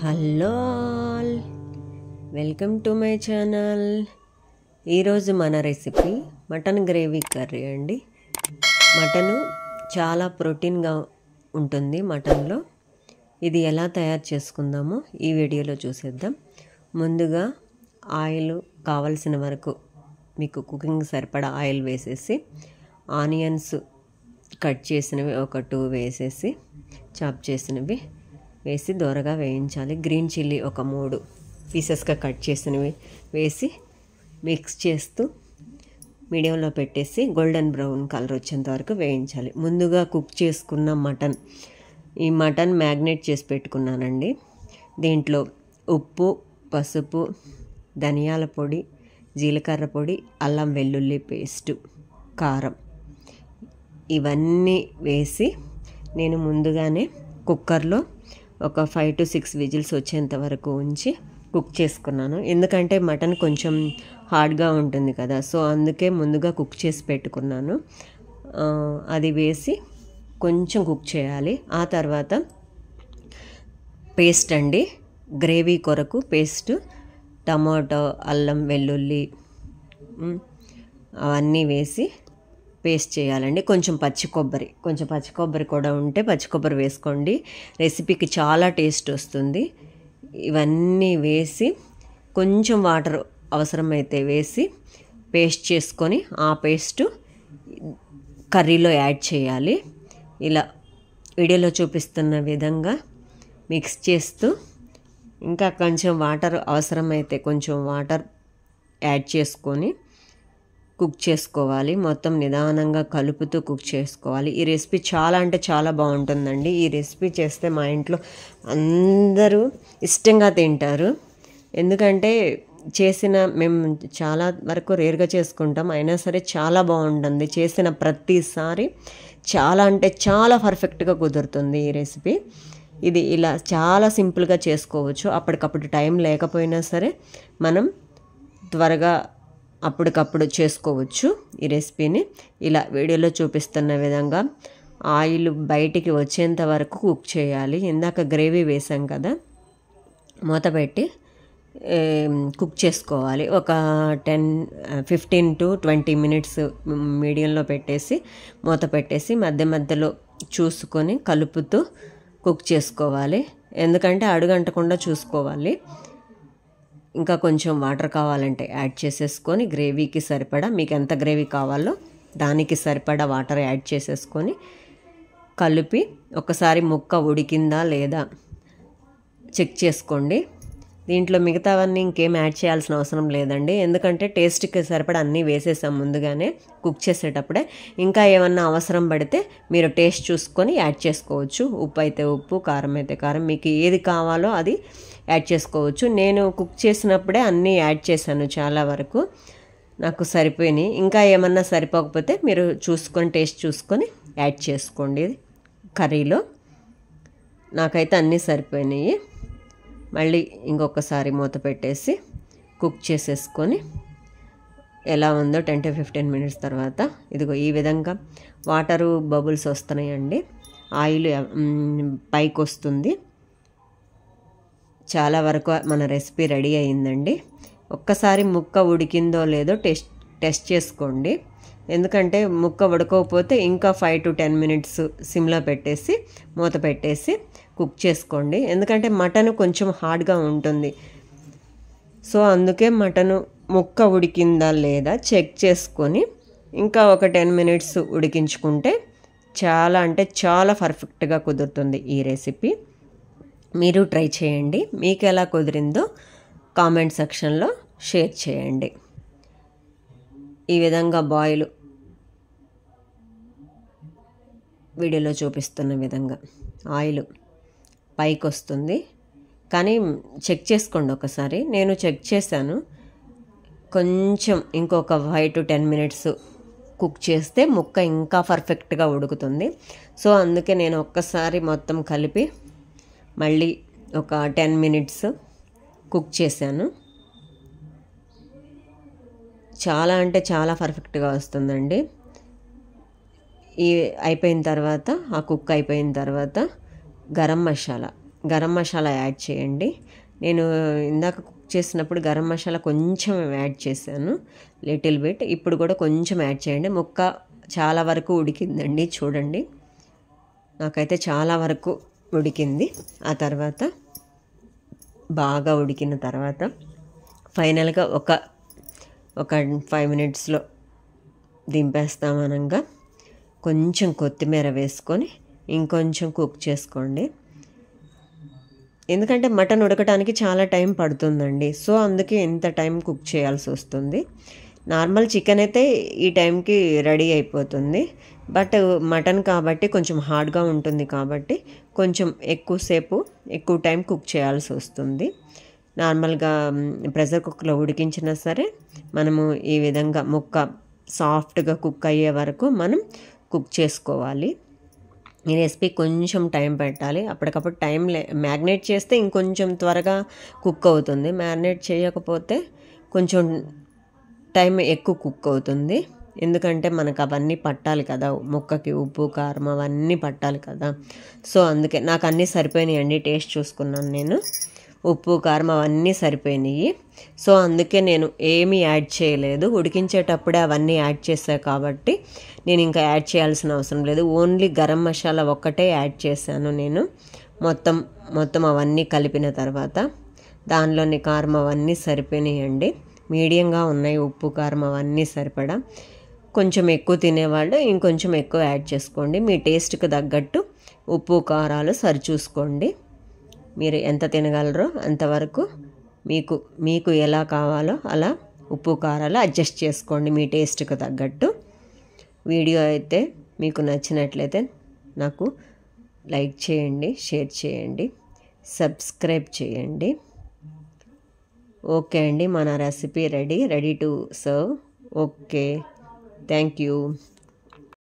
Hello all, welcome to my channel. ఈరోజు మన recipe mutton gravy curry అండి. Mutton చాలా ప్రోటీన్గా ఉంటుంది మటన్లో. ఇది ఎలా తయారు చేసుకుందామో ఈ వీడియోలో చూసేద్దాం. ముందుగా ఆయిల్ కావలసిన వరకు మీకు కుకింగ్ సరిపడా ఆయిల్ వేసేసి ఆనియన్స్ కట్ చేసినవి ఒక 2 వేసేసి చాప్ చేసినవి వేసి దోరగా వేయించాలి. గ్రీన్ చిల్లీ ఒక 3 పీసెస్గా కట్ చేసినవి వేసి మిక్స్ చేస్తూ మీడియంలో పెట్టేసి గోల్డెన్ బ్రౌన్ కలర్ వచ్చేంత వరకు వేయించాలి. ముందుగా కుక్ చేసుకున్న ఈ మటన్ మ్యాగ్నేట్ చేసి పెట్టుకున్నానండి. దీంట్లో ఉప్పు, పసుపు, ధనియాల పొడి, జీలకర్ర పొడి, అల్లం వెల్లుల్లి పేస్టు, కారం ఇవన్నీ వేసి నేను ముందుగానే కుక్కర్లో ఒక 5 to 6 విజిల్స్ వచ్చేంత వరకు ఉంచి కుక్ చేసుకున్నాను. ఎందుకంటే మటన్ కొంచెం హార్డ్గా ఉంటుంది కదా, సో అందుకే ముందుగా కుక్ చేసి పెట్టుకున్నాను. అది వేసి కొంచెం కుక్ చేయాలి. ఆ తర్వాత పేస్ట్ అండి, గ్రేవీ కొరకు పేస్ట్, టమాటో, అల్లం వెల్లుల్లి అవన్నీ వేసి పేస్ట్ చేయాలండి. కొంచెం పచ్చి కొబ్బరి కూడా ఉంటే పచ్చి కొబ్బరి వేసుకోండి, రెసిపీకి చాలా టేస్ట్ వస్తుంది. ఇవన్నీ వేసి కొంచెం వాటర్ అవసరమైతే వేసి పేస్ట్ చేసుకొని ఆ పేస్ట్ కర్రీలో యాడ్ చేయాలి. ఇలా వీడియోలో చూపిస్తున్న విధంగా మిక్స్ చేస్తూ ఇంకా కొంచెం వాటర్ అవసరమైతే కొంచెం వాటర్ యాడ్ చేసుకొని కుక్ చేసుకోవాలి. మొత్తం నిదానంగా కలుపుతూ కుక్ చేసుకోవాలి. ఈ రెసిపీ చాలా అంటే చాలా బాగుంటుందండి. ఈ రెసిపీ చేస్తే మా ఇంట్లో అందరూ ఇష్టంగా తింటారు. ఎందుకంటే మేము చాలా వరకు రేర్గా చేసుకుంటాం, అయినా సరే చాలా బాగుంటుంది. చేసిన ప్రతిసారి చాలా అంటే చాలా పర్ఫెక్ట్గా కుదురుతుంది ఈ రెసిపీ. ఇది ఇలా చాలా సింపుల్గా చేసుకోవచ్చు. అప్పటికప్పుడు టైం లేకపోయినా సరే మనం త్వరగా అప్పటికప్పుడు చేసుకోవచ్చు ఈ రెసిపీని. ఇలా వీడియోలో చూపిస్తున్న విధంగా ఆయిల్ బయటికి వచ్చేంత వరకు కుక్ చేయాలి. ఇందాక గ్రేవీ వేసాం కదా, మూత పెట్టి కుక్ చేసుకోవాలి. ఒక 15 to 20 మినిట్స్ మీడియంలో పెట్టేసి మూత పెట్టేసి మధ్య మధ్యలో చూసుకొని కలుపుతూ కుక్ చేసుకోవాలి. ఎందుకంటే అడుగంటకుండా చూసుకోవాలి. ఇంకా కొంచెం వాటర్ కావాలంటే యాడ్ చేసేసుకొని గ్రేవీకి సరిపడా, మీకు ఎంత గ్రేవీ కావాలో దానికి సరిపడా వాటర్ యాడ్ చేసేసుకొని కలిపి ఒకసారి ముక్క ఉడికిందా లేదా చెక్ చేసుకోండి. దీంట్లో మిగతావన్నీ ఇంకేం యాడ్ చేయాల్సిన అవసరం లేదండి, ఎందుకంటే టేస్ట్కి సరిపడా అన్నీ వేసేసాం ముందుగానే కుక్ చేసేటప్పుడే. ఇంకా ఏమన్నా అవసరం పడితే మీరు టేస్ట్ చూసుకొని యాడ్ చేసుకోవచ్చు. ఉప్పు అయితే ఉప్పు, కారం అయితే కారం, మీకు ఏది కావాలో అది యాడ్ చేసుకోవచ్చు. నేను కుక్ చేసినప్పుడే అన్నీ యాడ్ చేశాను, చాలా వరకు నాకు సరిపోయినాయి. ఇంకా ఏమన్నా సరిపోకపోతే మీరు చూసుకొని టేస్ట్ చూసుకొని యాడ్ చేసుకోండి కర్రీలో. నాకైతే అన్నీ సరిపోయినాయి. మళ్ళీ ఇంకొకసారి మూత పెట్టేసి కుక్ చేసేసుకొని ఎలా ఉందో 10 to 15 మినిట్స్ తర్వాత ఇదిగో ఈ విధంగా వాటరు బబుల్స్ వస్తున్నాయండి, ఆయిల్ పైకి వస్తుంది. చాలా వరకు మన రెసిపీ రెడీ అయిందండి. ఒక్కసారి ముక్క ఉడికిందో లేదో టెస్ట్ చేసుకోండి. ఎందుకంటే ముక్క ఉడకకపోతే ఇంకా 5 to 10 మినిట్స్ సిమ్లో పెట్టేసి మూత పెట్టేసి కుక్ చేసుకోండి. ఎందుకంటే మటన్ కొంచెం హార్డ్గా ఉంటుంది, సో అందుకే మటను ముక్క ఉడికిందా లేదా చెక్ చేసుకొని ఇంకా ఒక 10 మినిట్స్ ఉడికించుకుంటే చాలా అంటే చాలా పర్ఫెక్ట్గా కుదురుతుంది ఈ రెసిపీ. మీరు ట్రై చేయండి, మీకు ఎలా కుదిరిందో కామెంట్ సెక్షన్లో షేర్ చేయండి. ఈ విధంగా బాయిల్ వీడియోలో చూపిస్తున్న విధంగా ఆయిల్ పైకి వస్తుంది, కానీ చెక్ చేసుకోండి ఒకసారి. నేను చెక్ చేశాను, కొంచెం ఇంకొక 5 to 10 మినిట్స్ కుక్ చేస్తే ముక్క ఇంకా పర్ఫెక్ట్గా ఉడుకుతుంది. సో అందుకే నేను ఒక్కసారి మొత్తం కలిపి మళ్ళీ ఒక 10 మినిట్స్ కుక్ చేశాను. చాలా అంటే చాలా పర్ఫెక్ట్గా వస్తుందండి. ఈ అయిపోయిన తర్వాత, ఆ కుక్ అయిపోయిన తర్వాత గరం మసాలా గరం మసాలా యాడ్ చేయండి. నేను ఇందాక కుక్ చేసినప్పుడు గరం మసాలా కొంచెం యాడ్ చేశాను, లిటిల్ బిట్. ఇప్పుడు కూడా కొంచెం యాడ్ చేయండి. ముక్క చాలా వరకు ఉడికిందండి, చూడండి. నాకైతే చాలా వరకు ఉడికింది. ఆ తర్వాత బాగా ఉడికిన తర్వాత ఫైనల్గా ఒక 5 మినిట్స్లో దింపేస్తామనగా కొంచెం కొత్తిమీర వేసుకొని ఇంకొంచెం కుక్ చేసుకోండి. ఎందుకంటే మటన్ ఉడకడానికి చాలా టైం పడుతుందండి. సో అందుకే ఇంత టైం కుక్ చేయాల్సి వస్తుంది. నార్మల్ చికెన్ అయితే ఈ టైంకి రెడీ అయిపోతుంది. బట్ మటన్ కాబట్టి కొంచెం హార్డ్గా ఉంటుంది కాబట్టి కొంచెం ఎక్కువ టైం కుక్ చేయాల్సి వస్తుంది. నార్మల్గా ప్రెషర్ కుక్కర్లో ఉడికించినా సరే మనము ఈ విధంగా ముక్క సాఫ్ట్గా కుక్ అయ్యే వరకు మనం కుక్ చేసుకోవాలి. ఈ రెసిపీ కొంచెం టైం పెట్టాలి. అప్పటికప్పుడు మ్యాగ్నేట్ చేస్తే ఇంకొంచెం త్వరగా కుక్ అవుతుంది. మ్యాగ్నేట్ చేయకపోతే కొంచెం టైం ఎక్కువ కుక్ అవుతుంది. ఎందుకంటే మనకు అవన్నీ పట్టాలి కదా, ముక్కకి ఉప్పు కారం అవన్నీ పట్టాలి కదా. సో అందుకే నాకు అన్నీ సరిపోయినాయండి. టేస్ట్ చూసుకున్నాను నేను, ఉప్పు కారం అవన్నీ సరిపోయినాయి. సో అందుకే నేను ఏమీ యాడ్ చేయలేదు. ఉడికించేటప్పుడే అవన్నీ యాడ్ చేశాను కాబట్టి నేను ఇంకా యాడ్ చేయాల్సిన అవసరం లేదు. ఓన్లీ గరం మసాలా ఒక్కటే యాడ్ చేశాను నేను. మొత్తం అవన్నీ కలిపిన తర్వాత దానిలోని కారం అవన్నీ సరిపోయినాయండి. మీడియంగా ఉన్నాయి, ఉప్పు కారం అవన్నీ సరిపడా. కొంచెం ఎక్కువ తినేవాళ్ళు ఇంకొంచెం ఎక్కువ యాడ్ చేసుకోండి. మీ టేస్ట్కి తగ్గట్టు ఉప్పు కారాలు సరిచూసుకోండి. మీరు ఎంత తినగలరో అంతవరకు మీకు ఎలా కావాలో అలా ఉప్పు కారాలు అడ్జస్ట్ చేసుకోండి మీ టేస్ట్కి తగ్గట్టు. వీడియో అయితే మీకు నచ్చినట్లయితే నాకు లైక్ చేయండి, షేర్ చేయండి, సబ్స్క్రైబ్ చేయండి. ఓకే అండి, మన recipe ready to serve. Okay, thank you.